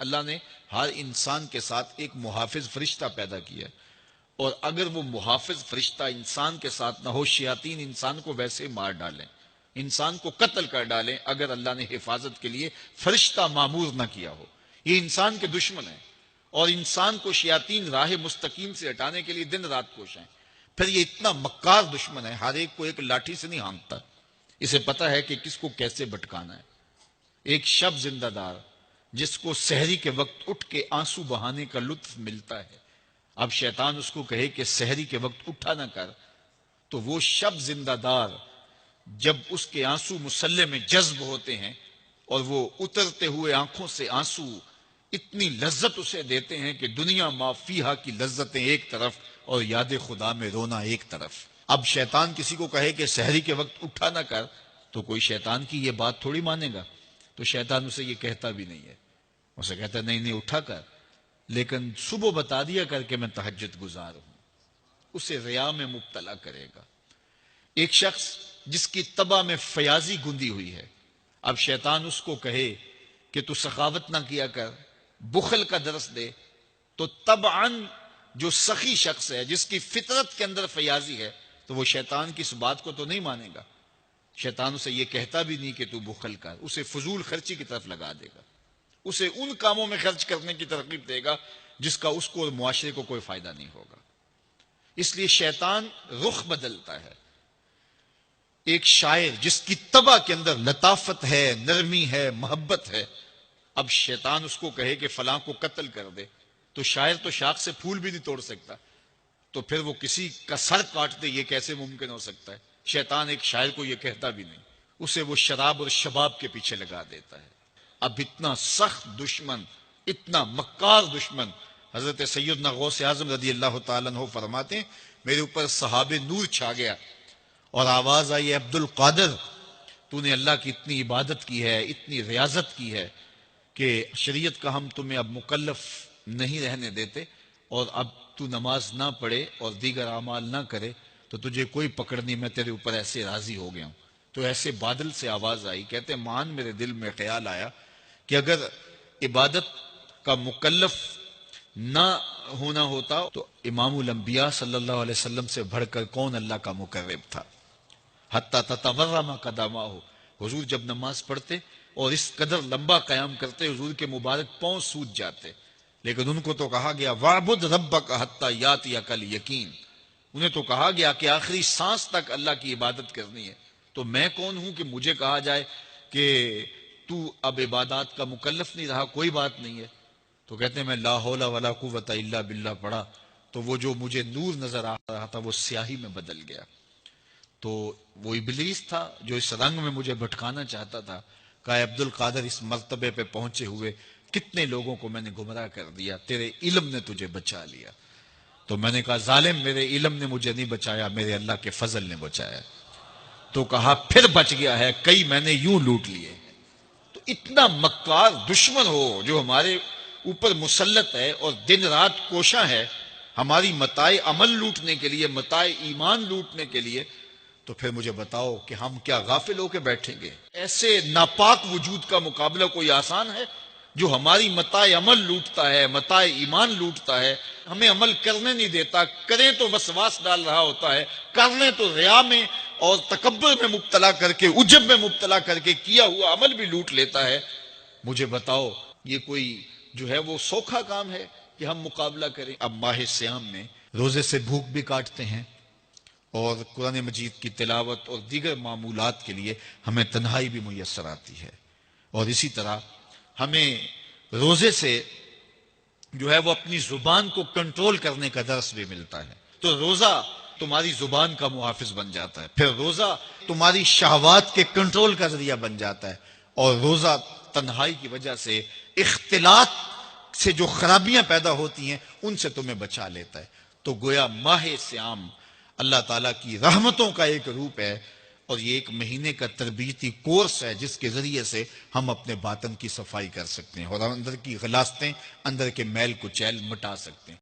اللہ نے ہر انسان کے ساتھ ایک محافظ فرشتہ پیدا کیا، اور اگر وہ محافظ فرشتہ انسان کے ساتھ نہ ہو، شیاطین انسان کو ویسے مار ڈالیں، انسان کو قتل کر ڈالیں، اگر اللہ نے حفاظت کے لیے فرشتہ معمور نہ کیا ہو۔ یہ انسان کے دشمن ہیں، اور انسان کو شیاطین راہ مستقیم سے ہٹانے کے لیے دن رات کوشاں ہیں۔ پھر یہ اتنا مکار دشمن ہے، ہر ایک کو ایک لاٹھی سے نہیں ہانکتا، اسے پتا ہے کہ کس کو کیسے بھٹکانا ہے۔ ایک شب زندہ دار جس کو سحری کے وقت اٹھ کے آنسو بہانے کا لطف ملتا ہے، اب شیطان اس کو کہے کہ سحری کے وقت اٹھا نہ کر، تو وہ شب زندہ دار جب اس کے آنسو مسلح میں جذب ہوتے ہیں اور وہ اترتے ہوئے آنکھوں سے آنسو اتنی لذت اسے دیتے ہیں کہ دنیا ما فیہا کی لذتیں ایک طرف اور یاد خدا میں رونا ایک طرف۔ اب شیطان کسی کو کہے کہ سحری کے وقت اٹھا نہ کر، تو کوئی شیطان کی یہ بات تھوڑی مانے گا، تو شیطان اسے یہ کہتا بھی نہیں ہے، اسے کہتا ہے نہیں اٹھا کر، لیکن صبح بتا دیا کر کے میں تہجد گزار ہوں، اسے ریا میں مبتلا کرے گا۔ ایک شخص جس کی طبع میں فیاضی گندی ہوئی ہے، اب شیطان اس کو کہے کہ تو سخاوت نہ کیا کر، بخل کا درس دے، تو طبعاً جو سخی شخص ہے، جس کی فطرت کے اندر فیاضی ہے، تو وہ شیطان کی اس بات کو تو نہیں مانے گا۔ شیطان اسے یہ کہتا بھی نہیں کہ تو بخل کر، اسے فضول خرچی کی طرف لگا دے گا، اسے ان کاموں میں خرچ کرنے کی ترغیب دے گا جس کا اس کو اور معاشرے کو کوئی فائدہ نہیں ہوگا۔ اس لیے شیطان رخ بدلتا ہے۔ ایک شاعر جس کی طبع کے اندر لطافت ہے، نرمی ہے، محبت ہے، اب شیطان اس کو کہے کہ فلاں کو قتل کر دے، تو شاعر تو شاخ سے پھول بھی نہیں توڑ سکتا، تو پھر وہ کسی کا سر کاٹ دے، یہ کیسے ممکن ہو سکتا ہے؟ شیطان ایک شاعر کو یہ کہتا بھی نہیں، اسے وہ شراب اور شباب کے پیچھے لگا دیتا ہے۔ اب اتنا سخت دشمن، اتنا مکار دشمن، حضرت سیدنا غوث اعظم رضی اللہ تعالیٰ عنہ فرماتے ہیں میرے اوپر صحاب نور چھا گیا اور آواز آئی عبد القادر، تو نے اللہ کی اتنی عبادت کی ہے، اتنی ریاضت کی ہے کہ شریعت کا ہم تمہیں اب مکلف نہیں رہنے دیتے، اور اب تو نماز نہ پڑھے اور دیگر اعمال نہ کرے تو تجھے کوئی پکڑ نہیں، میں تیرے اوپر ایسے راضی ہو گیا ہوں۔ تو ایسے بادل سے آواز آئی، کہتے مان میرے دل میں خیال آیا کہ اگر عبادت کا مکلف نہ ہونا ہوتا تو امام الانبیاء صلی اللہ علیہ وسلم سے بڑھ کر کون اللہ کا مقرب تھا۔ حتیٰ تتورم قدماہ، حضور جب نماز پڑھتے اور اس قدر لمبا قیام کرتے حضور کے مبارک پاؤں سوج جاتے، لیکن ان کو تو کہا گیا وَاعْبُدْ رَبَّكَ حَتَّى يَأْتِيَكَ الْيَقِينُ، انہیں تو کہا گیا کہ آخری سانس تک اللہ کی عبادت کرنی ہے، تو میں کون ہوں کہ مجھے کہا جائے کہ تو اب عبادات کا مکلف نہیں رہا، کوئی بات نہیں ہے۔ تو کہتے ہیں میں لا حول ولا قوت الا باللہ پڑھا تو وہ جو مجھے نور نظر آ رہا تھا وہ سیاہی میں بدل گیا۔ تو وہ ابلیس تھا جو اس رنگ میں مجھے بھٹکانا چاہتا تھا، کہا عبد القادر اس مرتبے پہ پہنچے ہوئے کتنے لوگوں کو میں نے گمراہ کر دیا، تیرے علم نے تجھے بچا لیا۔ تو میں نے کہا ظالم، میرے علم نے مجھے نہیں بچایا، میرے اللہ کے فضل نے بچایا۔ تو کہا پھر بچ گیا ہے، کئی میں نے یوں لوٹ لیے۔ تو اتنا مکار دشمن ہو جو ہمارے اوپر مسلط ہے اور دن رات کوشاں ہے ہماری متاع عمل لوٹنے کے لیے، متاع ایمان لوٹنے کے لیے، تو پھر مجھے بتاؤ کہ ہم کیا غافل ہو کے بیٹھیں گے؟ ایسے ناپاک وجود کا مقابلہ کوئی آسان ہے جو ہماری متاع عمل لوٹتا ہے، متاع ایمان لوٹتا ہے، ہمیں عمل کرنے نہیں دیتا، کریں تو وسواس ڈال رہا ہوتا ہے، کر لیں تو ریا میں اور تکبر میں مبتلا کر کے، عجب میں مبتلا کر کے کیا ہوا عمل بھی لوٹ لیتا ہے۔ مجھے بتاؤ یہ کوئی جو ہے وہ سوکھا کام ہے کہ ہم مقابلہ کریں؟ اب ماہ صیام میں روزے سے بھوک بھی کاٹتے ہیں اور قرآن مجید کی تلاوت اور دیگر معمولات کے لیے ہمیں تنہائی بھی میسر آتی ہے، اور اسی طرح ہمیں روزے سے جو ہے وہ اپنی زبان کو کنٹرول کرنے کا درس بھی ملتا ہے۔ تو روزہ تمہاری زبان کا محافظ بن جاتا ہے، پھر روزہ تمہاری شہوات کے کنٹرول کا ذریعہ بن جاتا ہے، اور روزہ تنہائی کی وجہ سے اختلاط سے جو خرابیاں پیدا ہوتی ہیں ان سے تمہیں بچا لیتا ہے۔ تو گویا ماہ صیام اللہ تعالیٰ کی رحمتوں کا ایک روپ ہے، اور یہ ایک مہینے کا تربیتی کورس ہے جس کے ذریعے سے ہم اپنے باطن کی صفائی کر سکتے ہیں اور اندر کی غلاستیں، اندر کے میل کچیل مٹا سکتے ہیں۔